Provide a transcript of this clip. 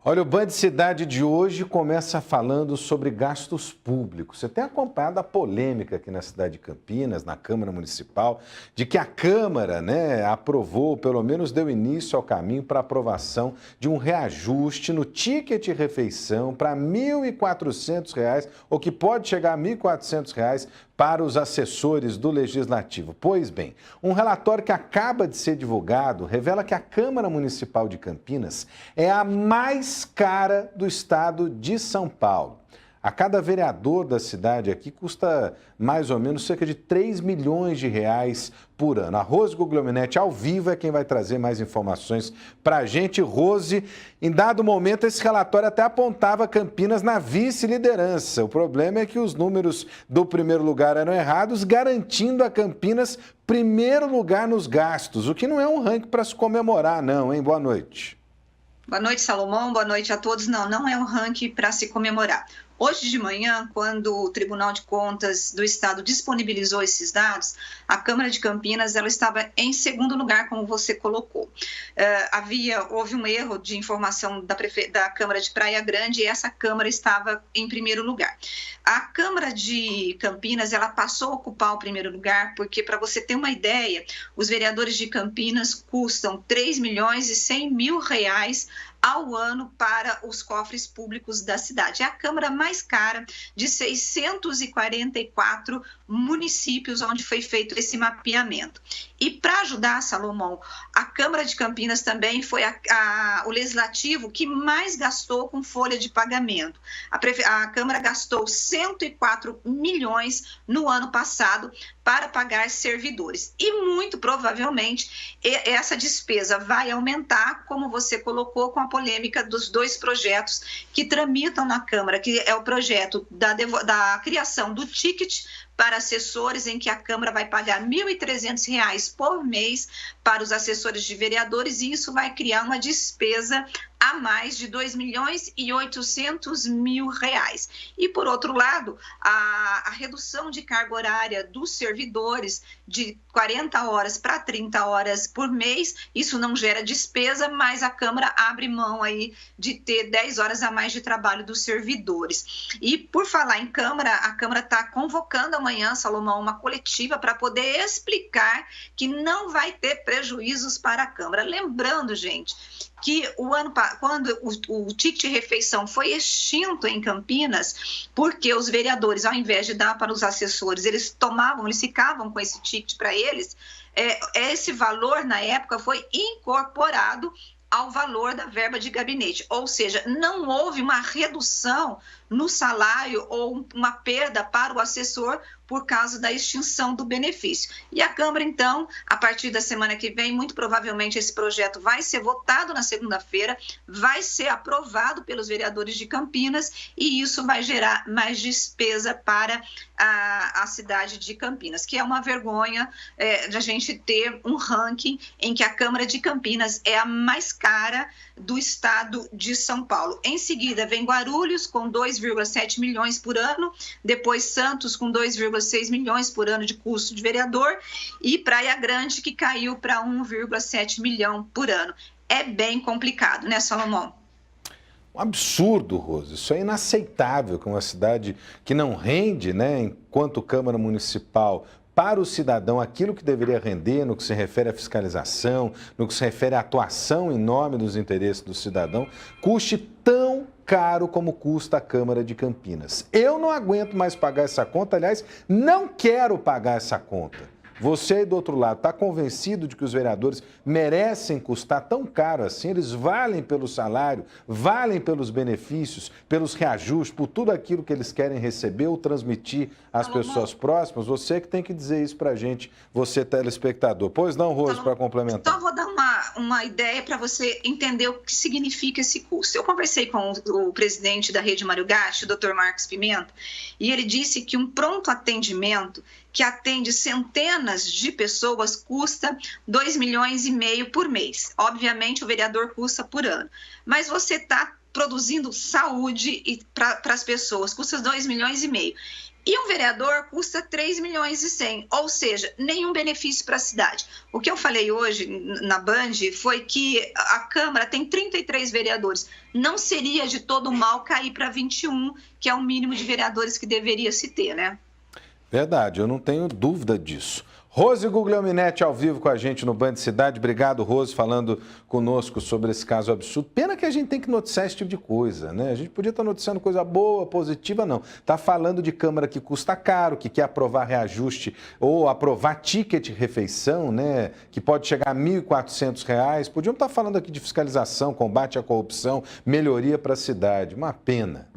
Olha, o Band Cidade de hoje começa falando sobre gastos públicos. Você tem acompanhado a polêmica aqui na cidade de Campinas, na Câmara Municipal, de que a Câmara, aprovou, pelo menos deu início ao caminho para a aprovação de um reajuste no ticket refeição para R$ 1.400, ou que pode chegar a R$ 1.400 para os assessores do Legislativo. Pois bem, um relatório que acaba de ser divulgado revela que a Câmara Municipal de Campinas é a mais cara do estado de São Paulo. A cada vereador da cidade aqui custa mais ou menos cerca de R$ 3 milhões por ano. A Rose Guglielminetti, ao vivo, é quem vai trazer mais informações para a gente. Rose, em dado momento, esse relatório até apontava Campinas na vice-liderança. O problema é que os números do primeiro lugar eram errados, garantindo a Campinas primeiro lugar nos gastos, o que não é um ranking para se comemorar, não, hein? Boa noite. Boa noite, Salomão. Boa noite a todos. Não é um ranking para se comemorar. Hoje de manhã, quando o Tribunal de Contas do Estado disponibilizou esses dados, a Câmara de Campinas ela estava em segundo lugar, como você colocou. Houve um erro de informação da Câmara de Praia Grande e essa Câmara estava em primeiro lugar. A Câmara de Campinas ela passou a ocupar o primeiro lugar porque, para você ter uma ideia, os vereadores de Campinas custam R$ 3.100.000 ao ano para os cofres públicos da cidade. É a Câmara mais cara de 644 municípios onde foi feito esse mapeamento. E para ajudar, Salomão, a Câmara de Campinas também foi o legislativo que mais gastou com folha de pagamento. A Câmara gastou 104 milhões no ano passado para pagar servidores. E muito provavelmente essa despesa vai aumentar, como você colocou, com a polêmica dos dois projetos que tramitam na Câmara, que é o projeto da criação do ticket para assessores, em que a Câmara vai pagar R$ 1.300 por mês para os assessores de vereadores, e isso vai criar uma despesa a mais de R$ 2.800.000. E, por outro lado, a redução de carga horária dos servidores de 40 horas para 30 horas por mês, isso não gera despesa, mas a Câmara abre mão aí de ter 10 horas a mais de trabalho dos servidores. E, por falar em Câmara, a Câmara está convocando amanhã, Salomão, uma coletiva para poder explicar que não vai ter prejuízos para a Câmara. Lembrando, gente, que quando o ticket refeição foi extinto em Campinas, porque os vereadores, ao invés de dar para os assessores, eles ficavam com esse ticket para eles, esse valor, na época, foi incorporado ao valor da verba de gabinete, ou seja, não houve uma redução no salário ou uma perda para o assessor por causa da extinção do benefício. E a Câmara, então, a partir da semana que vem, muito provavelmente esse projeto vai ser votado na segunda-feira, vai ser aprovado pelos vereadores de Campinas e isso vai gerar mais despesa para a cidade de Campinas, que é uma vergonha de a gente ter um ranking em que a Câmara de Campinas é a mais cara do estado de São Paulo. Em seguida, vem Guarulhos com 2,7 milhões por ano, depois Santos com 2,6 milhões por ano de custo de vereador e Praia Grande, que caiu para 1,7 milhão por ano. É bem complicado, né, Salomão? Um absurdo, Rose. Isso é inaceitável que uma cidade que não rende, enquanto Câmara Municipal, para o cidadão aquilo que deveria render no que se refere à fiscalização, no que se refere à atuação em nome dos interesses do cidadão, custe tão caro como custa a Câmara de Campinas. Eu não aguento mais pagar essa conta, aliás, não quero pagar essa conta. Você aí do outro lado está convencido de que os vereadores merecem custar tão caro assim? Eles valem pelo salário, valem pelos benefícios, pelos reajustes, por tudo aquilo que eles querem receber ou transmitir às pessoas próximas? Você que tem que dizer isso para a gente, você telespectador. Pois não, Rose, para complementar. Só vou dar uma ideia para você entender o que significa esse custo. Eu conversei com o presidente da Rede Mário Gatti, o Dr. Marcos Pimenta, e ele disse que um pronto atendimento que atende centenas de pessoas, custa R$ 2,5 milhões por mês. Obviamente, o vereador custa por ano. Mas você está produzindo saúde para as pessoas, custa R$ 2,5 milhões. E um vereador custa 3 milhões e 100, ou seja, nenhum benefício para a cidade. O que eu falei hoje na Band foi que a Câmara tem 33 vereadores. Não seria de todo mal cair para 21, que é o mínimo de vereadores que deveria se ter, né? Verdade, eu não tenho dúvida disso. Rose Guglielminetti ao vivo com a gente no Band Cidade. Obrigado, Rose, falando conosco sobre esse caso absurdo. Pena que a gente tem que noticiar esse tipo de coisa, né? A gente podia estar noticiando coisa boa, positiva, não. Está falando de Câmara que custa caro, que quer aprovar reajuste ou aprovar ticket refeição, né? Que pode chegar a R$ 1.400. Podíamos estar falando aqui de fiscalização, combate à corrupção, melhoria para a cidade. Uma pena.